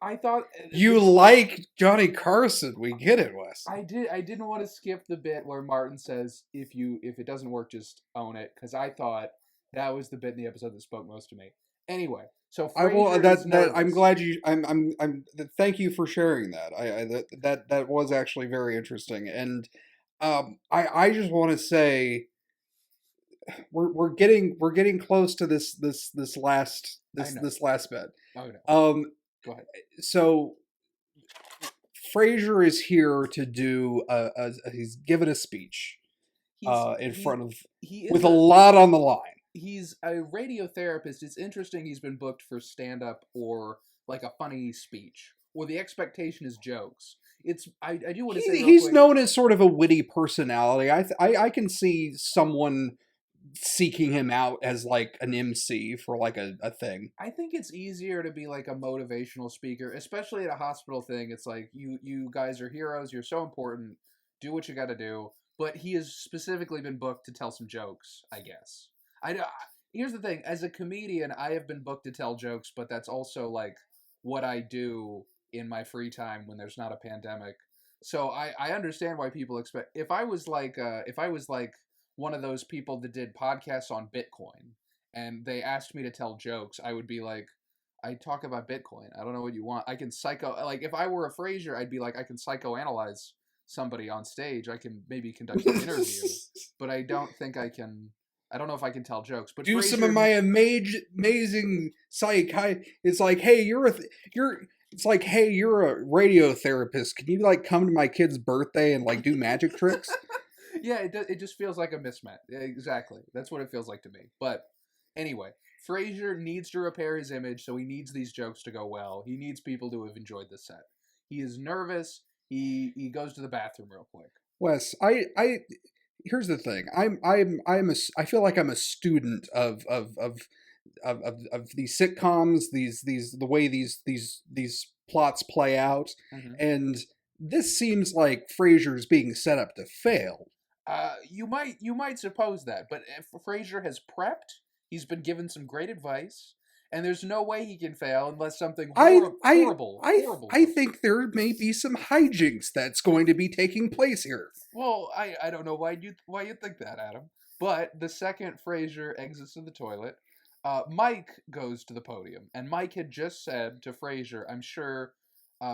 I thought you like Johnny Carson. We get it, Wes. I didn't want to skip the bit where Martin says, "If it doesn't work, just own it," because I thought that was the bit in the episode that spoke most to me. Anyway, so Frazier I'm glad you. I'm. Thank you for sharing that. That was actually very interesting, and I just want to say we're getting close to this last bit. Oh no. Go ahead. So Frazier is here to do he's given a speech with a lot on the line. he's a radiotherapist. It's interesting he's been booked for stand-up or like a funny speech, or the expectation is jokes. I do want to say real He's quick. known as sort of a witty personality. I can see someone seeking him out as like an MC for like a thing. I think it's easier to be like a motivational speaker, especially at a hospital thing. It's like you guys are heroes. You're so important. Do what you got to do. But he has specifically been booked to tell some jokes, I guess. I here's the thing: as a comedian, I have been booked to tell jokes, but that's also like what I do in my free time when there's not a pandemic. So I understand why people expect. If I was like one of those people that did podcasts on Bitcoin and they asked me to tell jokes, I would be like, I talk about Bitcoin. I don't know what you want. I can like if I were a Frasier, I'd be like, I can psychoanalyze somebody on stage. I can maybe conduct an interview, but I don't think I can. I don't know if I can tell jokes. But Do Frasier, some of my amazing psych. It's like, hey, you're. It's like, hey, you're a radiotherapist. Can you like come to my kid's birthday and like do magic tricks? Yeah, it just feels like a mismatch. Exactly. That's what it feels like to me. But anyway, Frasier needs to repair his image, so he needs these jokes to go well. He needs people to have enjoyed the set. He is nervous. He goes to the bathroom real quick. Wes, here's the thing. I feel like I'm a student of these sitcoms, the way these plots play out, Mm-hmm. and this seems like Frasier's being set up to fail. You might suppose that, but if Frasier has prepped, he's been given some great advice, and there's no way he can fail unless something horrible. I think there may be some hijinks that's going to be taking place here. Well, I don't know why you think that, Adam. But the second Frasier exits to the toilet, Mike goes to the podium, and Mike had just said to Frasier, "I'm sure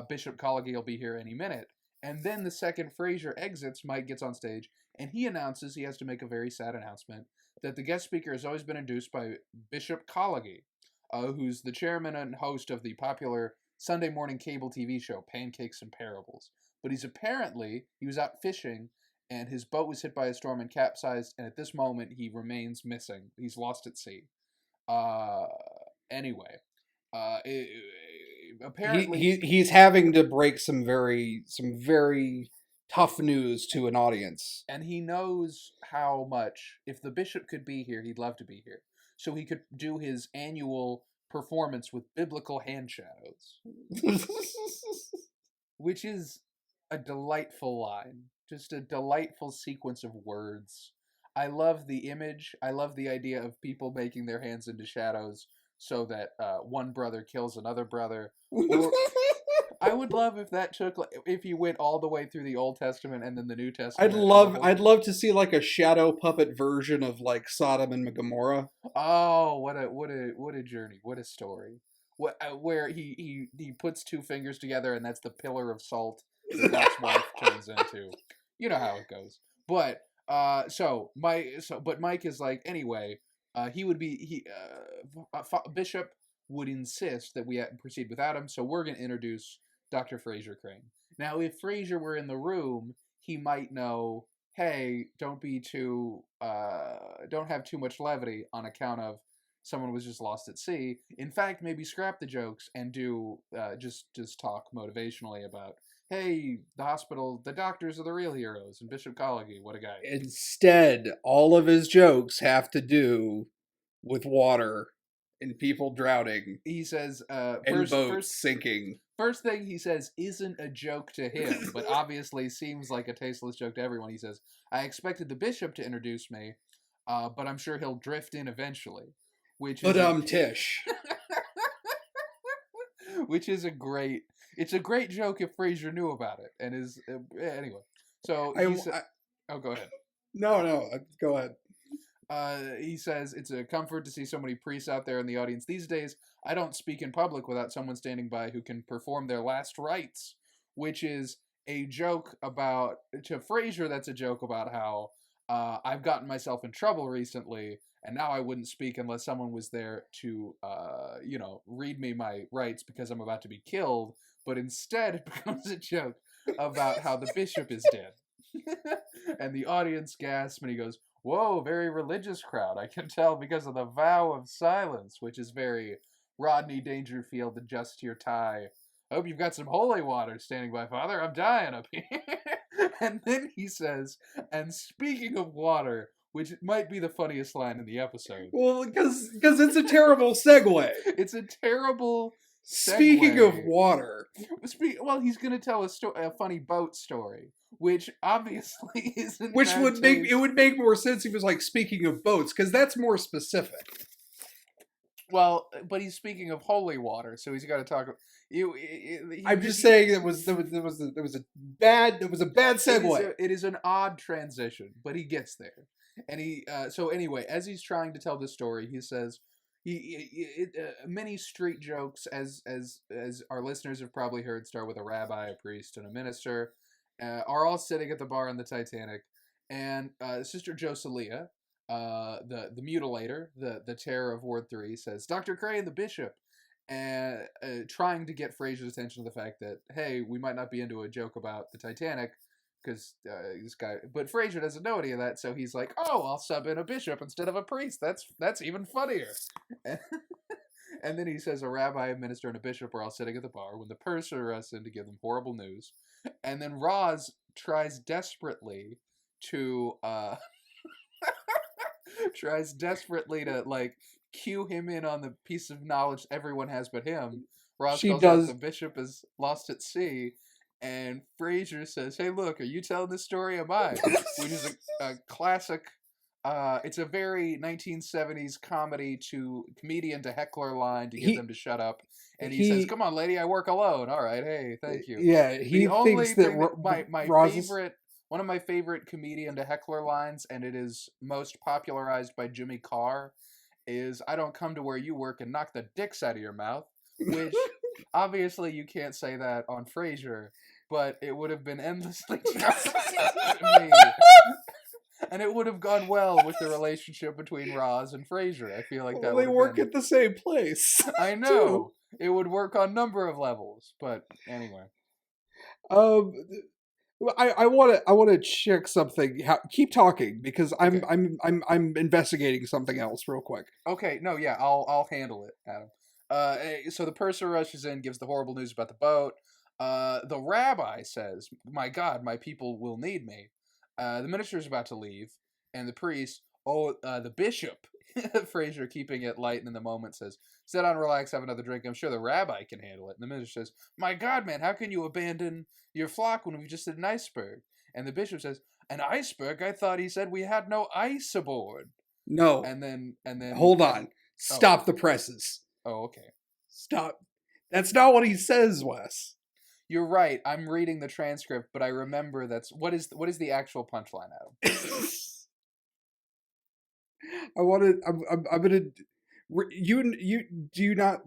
Bishop Collegy will be here any minute." And then the second Frasier exits, Mike gets on stage, and he announces he has to make a very sad announcement that the guest speaker has always been introduced by Bishop Collegy, who's the chairman and host of the popular Sunday morning cable TV show Pancakes and Parables. But he was out fishing, and his boat was hit by a storm and capsized, and at this moment he remains missing. He's lost at sea. Uh, anyway, apparently he's having to break some very tough news to an audience. and he knows how much, if the bishop could be here, he'd love to be here. So he could do his annual performance with biblical hand shadows, which is a delightful line. Just a delightful sequence of words. I love the image. I love the idea of people making their hands into shadows so that one brother kills another brother. Or I would love if that took, if you went all the way through the Old Testament and then the New Testament. I'd love to see like a shadow puppet version of like Sodom and Gomorrah. Oh, what a journey! What a story! Where he puts two fingers together and that's the pillar of salt that Lot's wife turns into. You know how it goes. But but Mike is like, anyway. Bishop would insist that we proceed without him, so we're going to introduce Dr. Frazier Crane. Now, if Frazier were in the room, he might know, hey, don't have too much levity on account of someone was just lost at sea. In fact, maybe scrap the jokes and do just talk motivationally about, hey, the doctors are the real heroes, and Bishop Collegy, what a guy. Instead, all of his jokes have to do with water and people drowning. He says, and boats sinking. First thing he says isn't a joke to him, but obviously seems like a tasteless joke to everyone. He says, I expected the bishop to introduce me, but I'm sure he'll drift in eventually. Tish. Which is a great joke if Frasier knew about it. And anyway. So go ahead. No, go ahead. He says, it's a comfort to see so many priests out there in the audience these days. I don't speak in public without someone standing by who can perform their last rites, which is a joke about, to Frasier, that's a joke about how I've gotten myself in trouble recently, and now I wouldn't speak unless someone was there to, read me my rights because I'm about to be killed, but instead it becomes a joke about how the bishop is dead. And the audience gasps, and he goes, whoa, very religious crowd. I can tell because of the vow of silence, which is very Rodney Dangerfield, adjust your tie. I hope you've got some holy water standing by, Father. I'm dying up here. And then he says, and speaking of water, which might be the funniest line in the episode. Well, because it's a terrible segue. It's a terrible Speaking of segue. water, Well, he's going to tell a funny boat story, which obviously isn't. which would make more sense if he was like speaking of boats, because that's more specific. Well, but he's speaking of holy water, so he's got to talk. I'm just saying there was a bad segue. It is an odd transition, but he gets there, and so anyway, as he's trying to tell the story, he says many street jokes, as our listeners have probably heard, start with a rabbi, a priest, and a minister, are all sitting at the bar on the Titanic, and Sister Joselia, the mutilator, the terror of Ward 3, says, Dr. Crane, the bishop, and trying to get Frasier's attention to the fact that, hey, we might not be into a joke about the Titanic, because this guy, but Frazier doesn't know any of that, so he's like, oh, I'll sub in a bishop instead of a priest. That's even funnier. And then he says a rabbi, a minister, and a bishop are all sitting at the bar when the purser runs in to give them horrible news. And then Roz tries desperately to like cue him in on the piece of knowledge everyone has but him. Roz calls out the bishop is lost at sea, and Frazier says, hey, look, are you telling this story? Am I? Which is a classic. It's a very 1970s comedian to heckler line to get them to shut up. And he says, come on, lady, I work alone. All right, hey, thank you. Yeah, he thinks that one of my favorite comedian to heckler lines, and it is most popularized by Jimmy Carr, is, I don't come to where you work and knock the dicks out of your mouth, which obviously you can't say that on Frasier, but it would have been endlessly to me. And it would have gone well with the relationship between Roz and Frasier. I feel like that they work at the same place. I know. Too. It would work on a number of levels, but anyway. I want to check something. Keep talking, because I'm investigating something else real quick. Okay, no, yeah, I'll handle it, Adam. So the purser rushes in, gives the horrible news about the boat. The rabbi says, my God, my people will need me. The minister's about to leave, and the priest, the bishop, Frazier, keeping it light and in the moment, says, sit down, relax, have another drink. I'm sure the rabbi can handle it. And the minister says, my God, man, how can you abandon your flock when we just hit an iceberg? And the bishop says, an iceberg? I thought he said we had no ice aboard. No. And then hold on. Stop the presses. Oh, okay. Stop. That's not what he says, Wes. You're right. I'm reading the transcript, but I remember what is the actual punchline, Adam? I'm gonna. Do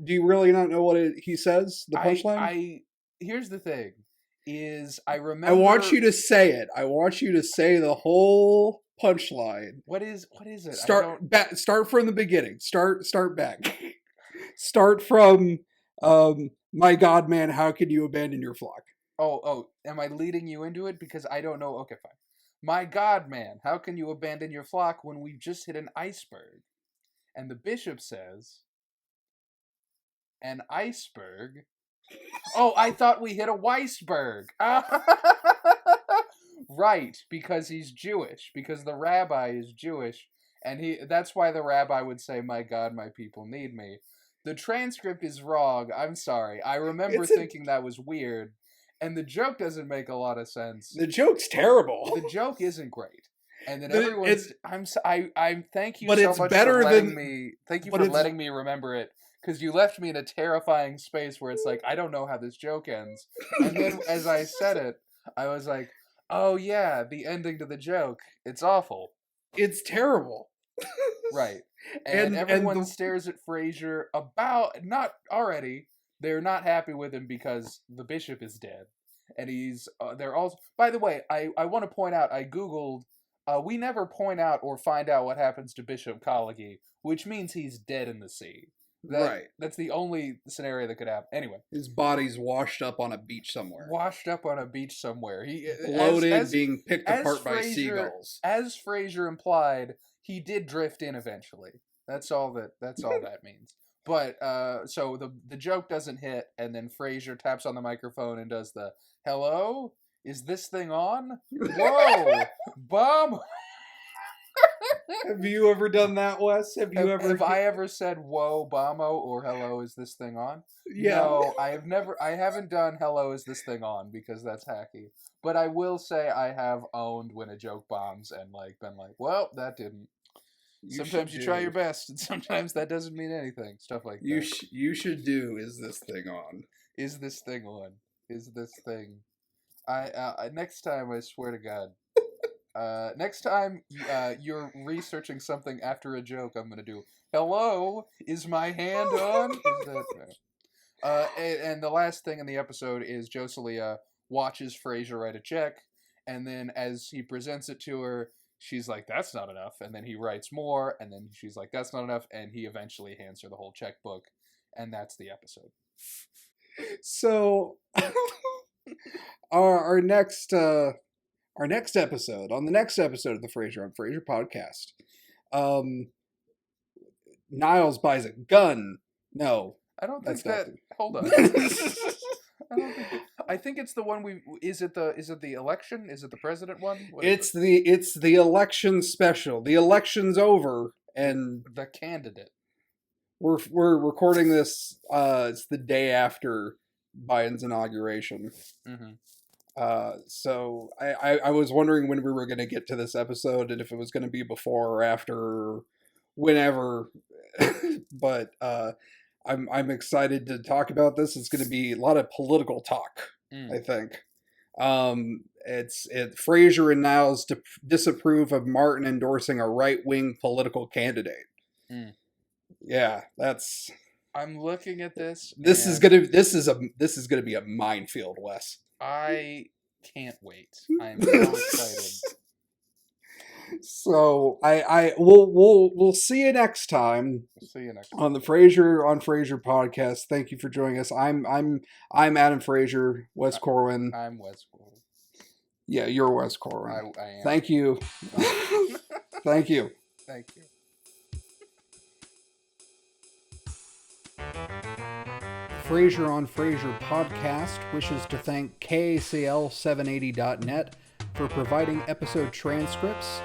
you really not know what he says? The punchline. Here's the thing: is I remember. I want you to say it. I want you to say the whole punchline. What is it? Start from the beginning. Start back. Start from. My God, man, how can you abandon your flock? Oh, am I leading you into it? Because I don't know. Okay, fine. My God, man, how can you abandon your flock when we've just hit an iceberg? And the bishop says, an iceberg? Oh, I thought we hit a Weisberg. Right, because he's Jewish. Because the rabbi is Jewish. And that's why the rabbi would say, my God, my people need me. The transcript is wrong. I'm sorry. I remember thinking that was weird. And the joke doesn't make a lot of sense. The joke's terrible. The joke isn't great. And then everyone's... I'm thank you so much for letting me... Thank you for letting me remember it. Because you left me in a terrifying space where it's like, I don't know how this joke ends. And then as I said it, I was like, oh yeah, the ending to the joke. It's awful. It's terrible. Right. And everyone stares at Frasier not already. They're not happy with him because the bishop is dead. And they're also, by the way, I want to point out, I Googled, we never point out or find out what happens to Bishop Collegy, which means he's dead in the sea. That's the only scenario that could happen. Anyway, his body's washed up on a beach somewhere. He Bloated, being picked apart by Frasier, seagulls. As Frazier implied, he did drift in eventually. That's all that means. But so the joke doesn't hit, and then Frazier taps on the microphone and does the "Hello, is this thing on? Whoa, bomb!" Have you ever done that, Wes? Have I ever said "Whoa, bombo" or "Hello, is this thing on"? Yeah. No, I haven't done "Hello, is this thing on" because that's hacky. But I will say I have owned when a joke bombs and been like, "Well, that didn't." Sometimes you try your best, and sometimes that doesn't mean anything. Stuff like that. You should do. Is this thing on? Is this thing on? Is this thing? Next time, I swear to God. Next time you're researching something after a joke, I'm gonna do. Hello, is my hand on? Is that and the last thing in the episode is Joselia watches Frazier write a check, and then as he presents it to her, she's like, "That's not enough," and then he writes more, and then she's like, "That's not enough," and he eventually hands her the whole checkbook, and that's the episode. So, our next episode, on the next episode of the Frazier on Frazier podcast, Niles buys a gun. No, I don't think that. Hold on. I think it's the one Is it the election? Is it the president one? It's the election special. The election's over, and the candidate. We're recording this. It's the day after Biden's inauguration. Mm-hmm. So I was wondering when we were going to get to this episode and if it was going to be before or after, or whenever. But I'm excited to talk about this. It's going to be a lot of political talk. I think. Frazier and Niles disapprove of Martin endorsing a right-wing political candidate. Yeah, that's. I'm looking at this. This is gonna be a minefield, Wes. I can't wait. I'm so excited. So we'll see you next time. On the Frazier podcast. Thank you for joining us. I'm Adam Frazier. Wes Corwin. I'm Wes Corwin. Yeah, you're Wes Corwin. I am. Thank you. Thank you. Thank you. Frazier on Frazier podcast wishes to thank KACL780.net for providing episode transcripts,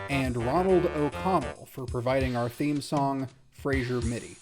and Ronald O'Connell for providing our theme song, Frazier MIDI.